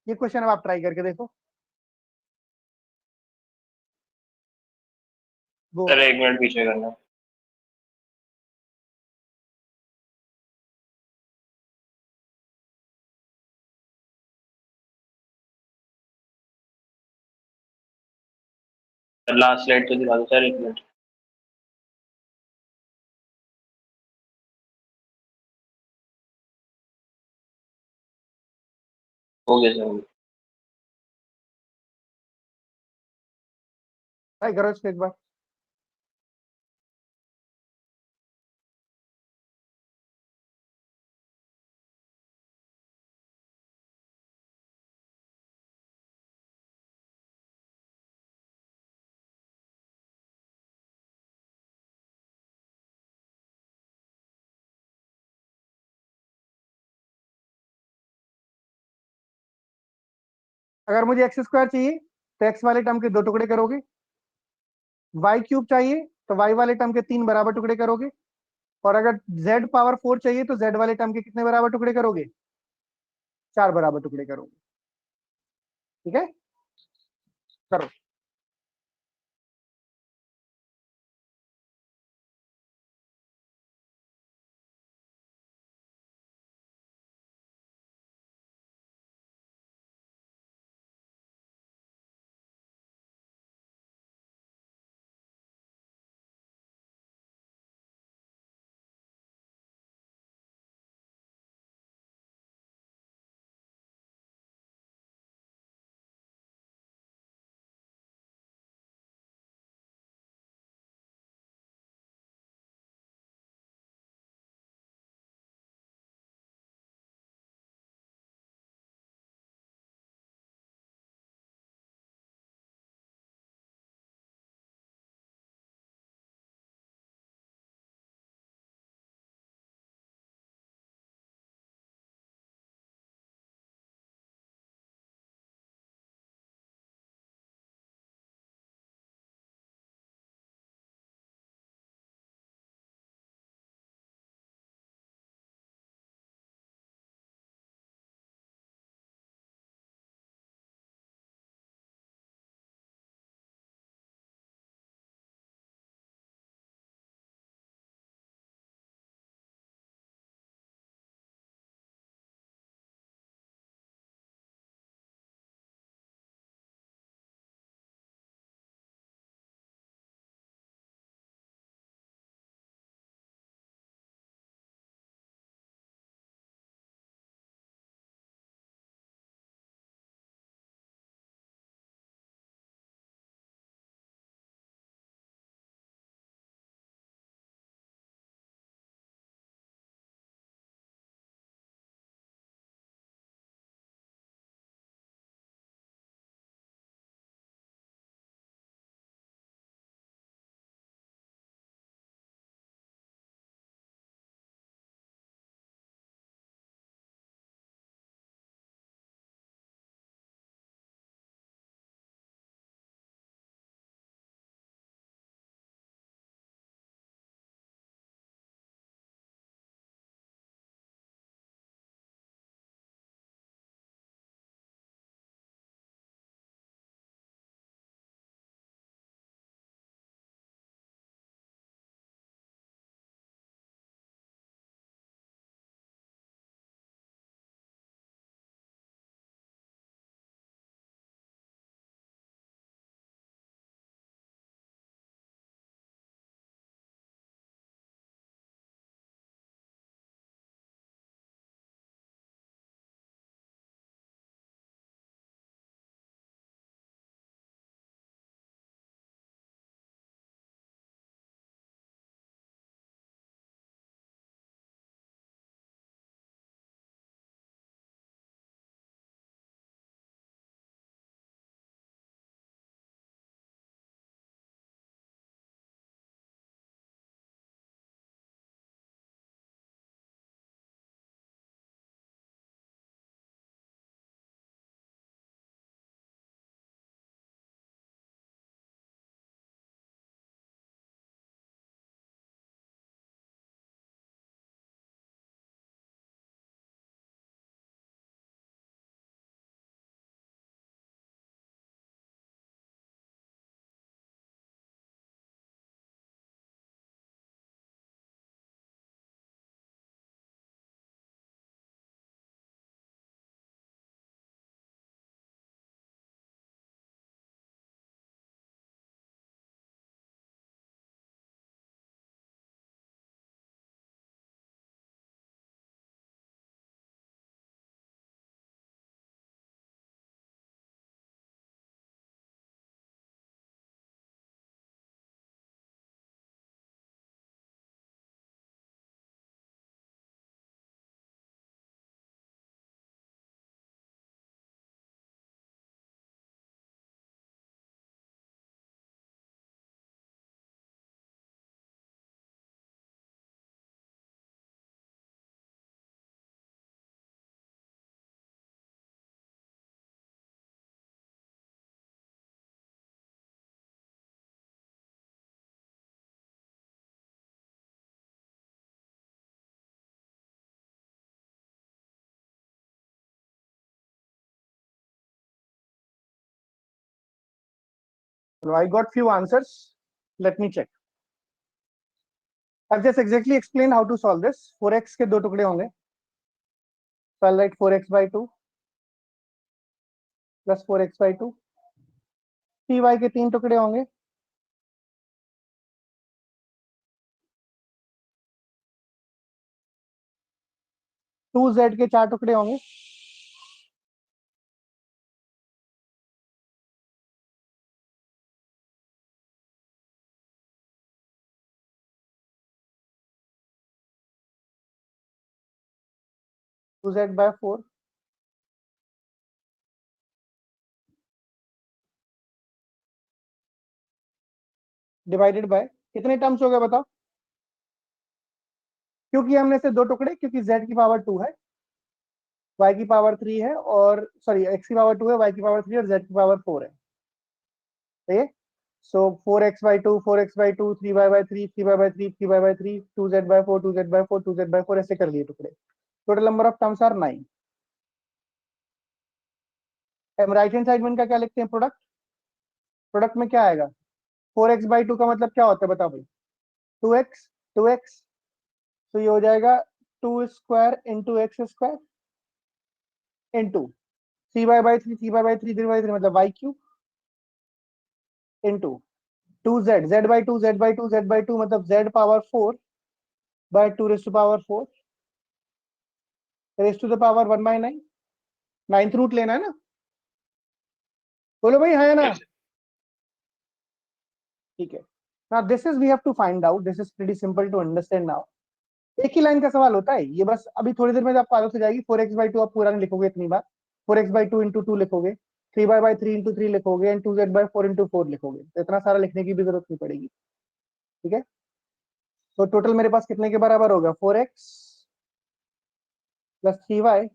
ये क्वेश्चन अब आप ट्राई करके देखो। गो। सर 1 मिनट पीछे करना। लास्ट स्लाइड तो दिखा दो सर, 1 मिनट। हो गया सर। ट्राई करो इसको एक बार। अगर मुझे एक्स स्क्वायर चाहिए तो एक्स वाले टर्म के 2 टुकड़े करोगे। वाई क्यूब चाहिए तो वाई वाले टर्म के 3 बराबर टुकड़े करोगे। और अगर जेड पावर 4 चाहिए तो जेड वाले टर्म के कितने बराबर टुकड़े करोगे? 4 बराबर टुकड़े करोगे। ठीक है, करो। So I got few answers. Let me check. I've just exactly explained how to solve this. 4x के दो टुकड़े होंगे. So I'll write 4x by 2 plus 4x by 2. 3y के तीन टुकड़े होंगे. 2z के चार टुकड़े होंगे. Two z by 4. Divided by कितने टर्म्स हो गए बताओ. क्योंकि हमने से दो टुकड़े, क्योंकि z की पावर 2 है, y की पावर 3 है, और सॉरी x की पावर 2 है, y की पावर 3 और z की पावर 4 है. ठीक है. सो 4x by 2, 4x by 2, 3y by 3, 3y by 3, 3y by 3, 2z by 4, 2z by 4, 2z by 4, ऐसे कर लिए टुकड़े. Total number of terms are 9. Right hand side में इनका क्या लिखते हैं, प्रोडक्ट. प्रोडक्ट में क्या आएगा, 4x by 2 का मतलब क्या होता है बताओ भाई. 2x, 2x. तो ये हो जाएगा 2 square into x square into 3y by 3, 3y by 3, 3y by 3 मतलब y cube into 2z, z by 2, z by 2, z by 2 मतलब z power 4 by 2 raise to power 4 raise to the power 1 by 9. Ninth root लेना है ना. बोलो भाई हाँ या ना. Yes. ठीक है. now this is we have to find out, this is pretty simple to understand now. एक ही लाइन का सवाल होता है ये, बस अभी थोड़ी देर में आपको आदत हो जाएगी. 4x by 2 आप पूरा नहीं लिखोगे इतनी बार. 4x by 2 इंटू 2 लिखोगे, 3y by 3 इंटू 3 लिखोगे, एंड 2z by 4 इंटू 4 लिखोगे. तो इतना सारा लिखने की भी जरूरत नहीं पड़ेगी. ठीक है. तो टोटल मेरे पास कितने के बराबर होगा, 4x plus 3y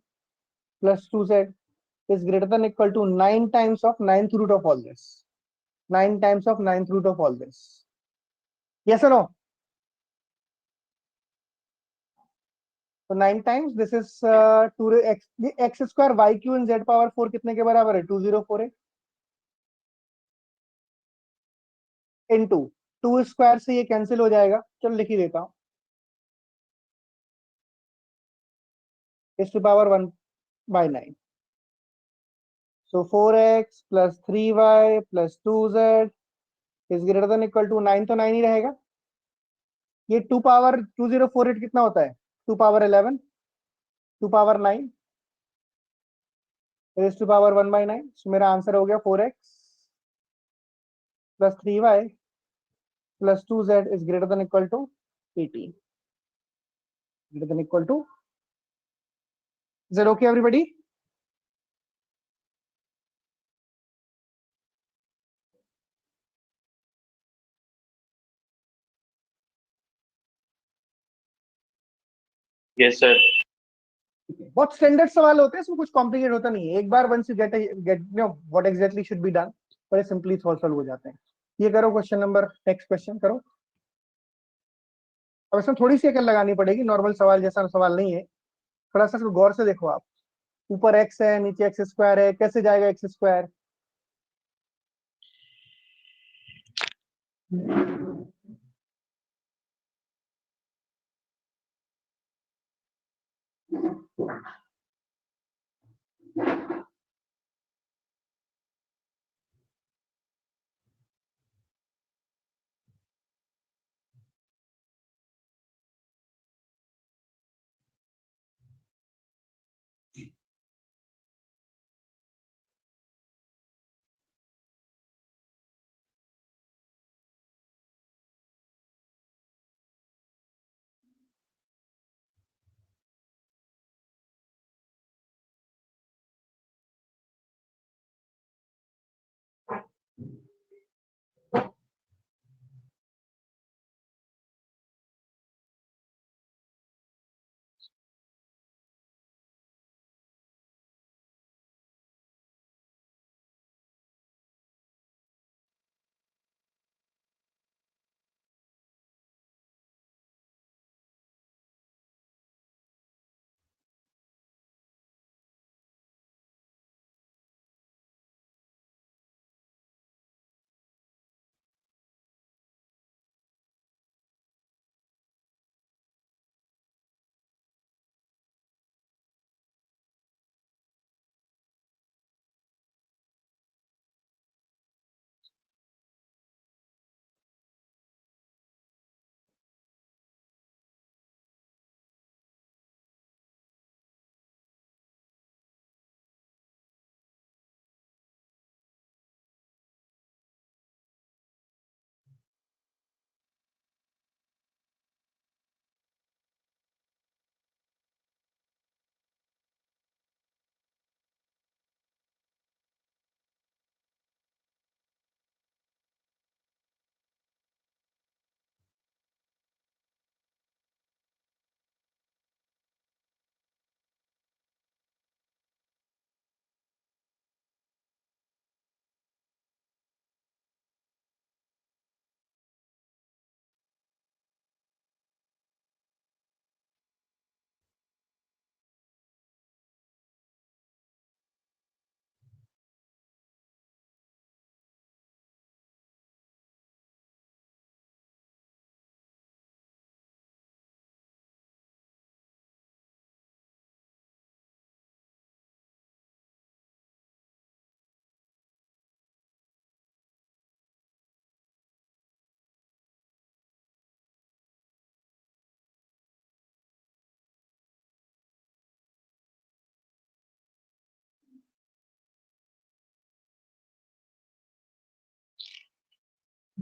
plus 2z is greater than equal to 9 times of ninth root of all this. 9 times of ninth root of all this. Yes or no? So 9 times this is 2x, x square y cube and z power 4 कितने के बराबर है, 2048 into 2 square से ये cancel हो जाएगा. चलो लिख ही देता हूँ. इस to power 1 by 9. So 4x plus 3y plus 2z is greater than equal to 9, तो 9 ही रहेगा. ये 2 पावर 2048 कितना होता है, 2 power 11, 2 power 9 raise to power 1 by 9. So मेरा आंसर हो गया 4x plus 3y plus 2z is greater than equal to 18. Greater than equal to, is that okay everybody? Yes, sir. बहुत स्टैंडर्ड सवाल होते हैं, इसमें कुछ कॉम्प्लिकेट होता नहीं है. एक बार once you get know what exactly should be done, बड़े सिंपली सॉल्व हो जाते हैं. ये करो क्वेश्चन नंबर, नेक्स्ट क्वेश्चन करो. अब इसमें थोड़ी सी अकल लगानी पड़ेगी, नॉर्मल सवाल जैसा सवाल नहीं है. थोड़ा सा गौर से देखो आप. ऊपर एक्स है, नीचे एक्स स्क्वायर है, कैसे जाएगा एक्स स्क्वायर.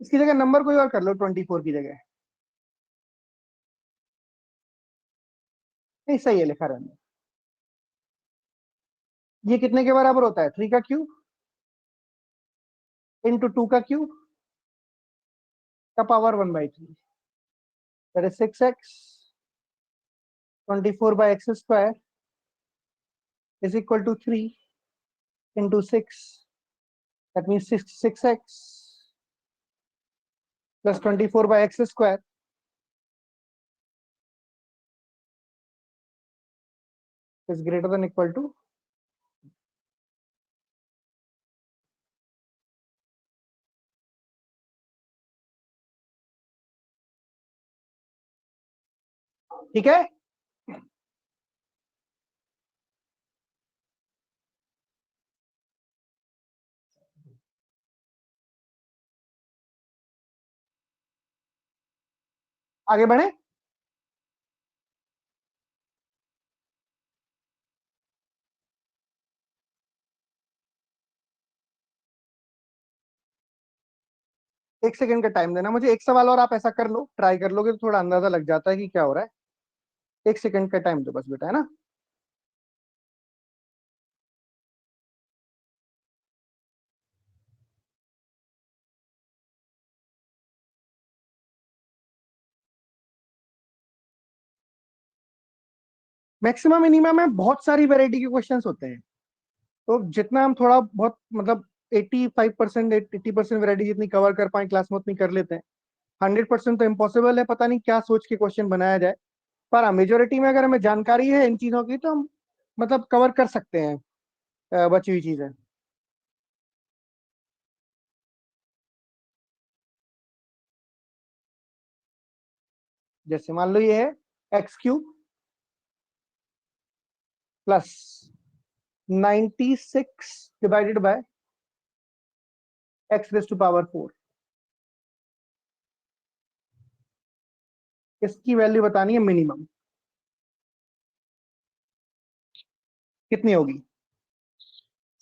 इसकी जगह नंबर कोई और कर लो 24 की जगह। नहीं सही है, लिखा रहने। ये कितने के बराबर होता है? 3 का क्यूब इंटू 2 का क्यूब का power 1/3, that is 6x। 24/x² is equal to 3 into 6, that means 6x plus 24/x² is greater than equal to। ठीक है। आगे बढ़े। एक सेकंड का टाइम देना मुझे, एक सवाल और आप ऐसा कर लो, ट्राई कर लोगे तो थोड़ा अंदाजा लग जाता है कि क्या हो रहा है। एक सेकंड का टाइम दो बस बेटा, है ना। मैक्सिमम मिनिमम में बहुत सारी वैरायटी के क्वेश्चंस होते हैं, तो जितना हम थोड़ा बहुत मतलब 85% 80% वैरायटी जितनी कवर कर पाए क्लास में उतनी कर लेते हैं। 100% तो इम्पॉसिबल है, पता नहीं क्या सोच के क्वेश्चन बनाया जाए। पर हाँ, मेजोरिटी में अगर हमें जानकारी है इन चीजों की तो हम मतलब कवर कर सकते हैं बची हुई चीजें। जैसे मान लो ये है x³ plus 96 divided by x⁴। इसकी वैल्यू बतानी है मिनिमम कितनी होगी।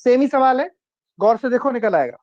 सेम ही सवाल है, गौर से देखो निकल आएगा।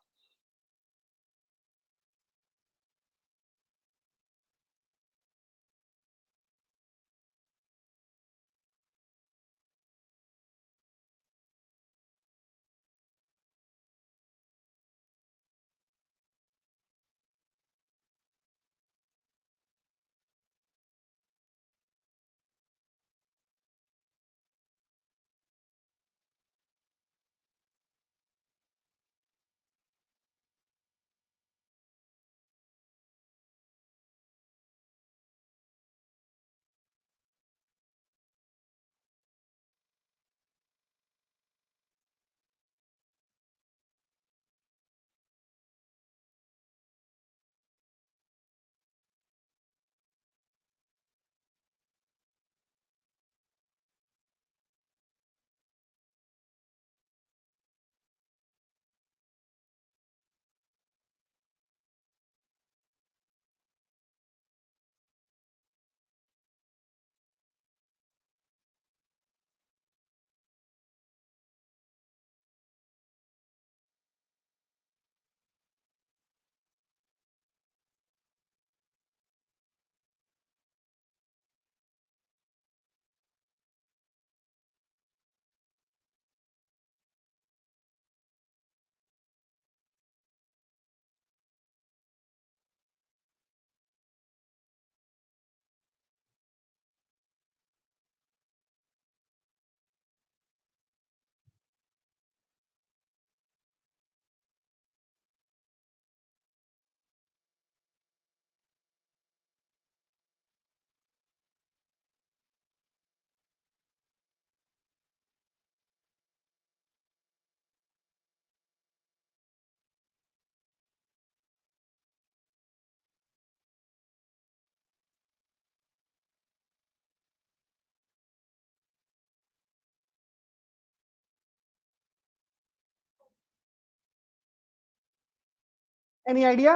Any idea?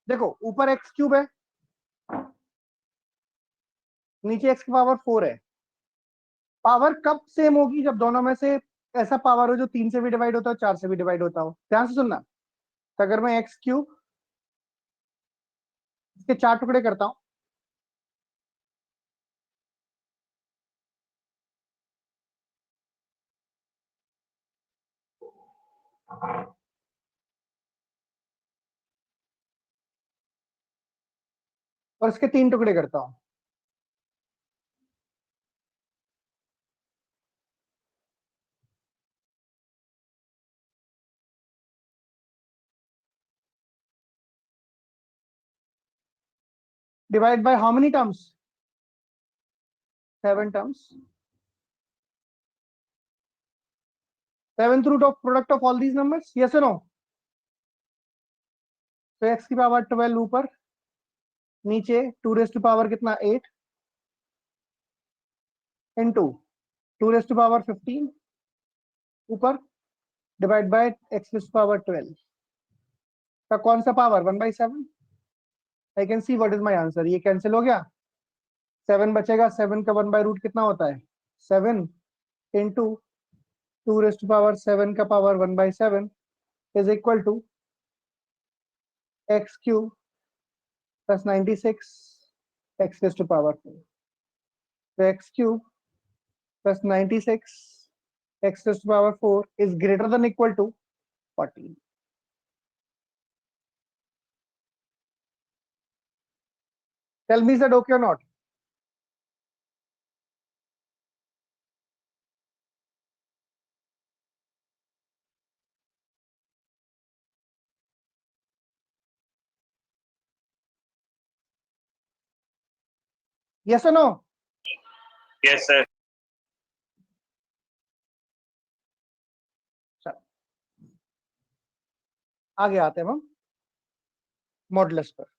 देखो ऊपर एक्स क्यूब है, नीचे एक्स की पावर 4 है। पावर कब सेम होगी? जब दोनों में से ऐसा पावर हो जो 3 से भी डिवाइड होता हो, 4 से भी डिवाइड होता हो। ध्यान से सुनना। तो अगर मैं एक्स क्यूब इसके 4 टुकड़े करता हूं, और इसके 3 टुकड़े करता हूं, divide by how many terms? 7 terms. 7th root of product of all these numbers, yes और नो? तो एक्स की पावर 12 ऊपर, नीचे 2 रेज टू पावर कितना 8 इंटू 2 रेज टू पावर 15 ऊपर, divide by x raise to power 12 का कौन सा power 1/7। I can see what is my answer. ये कैंसिल हो गया, 7 बचेगा। 7 का 1/रूट कितना होता है? 7 इंटू 2 रेज टू पावर 7 का power 1/7 is equal to x cube plus 96 x raise to power 4। तो x cube plus 96 x raise to power 4 is greater than equal to 14। Tell me is that okay और not? Yes और no? Yes sir. आगे आते हैं हम modulus पर।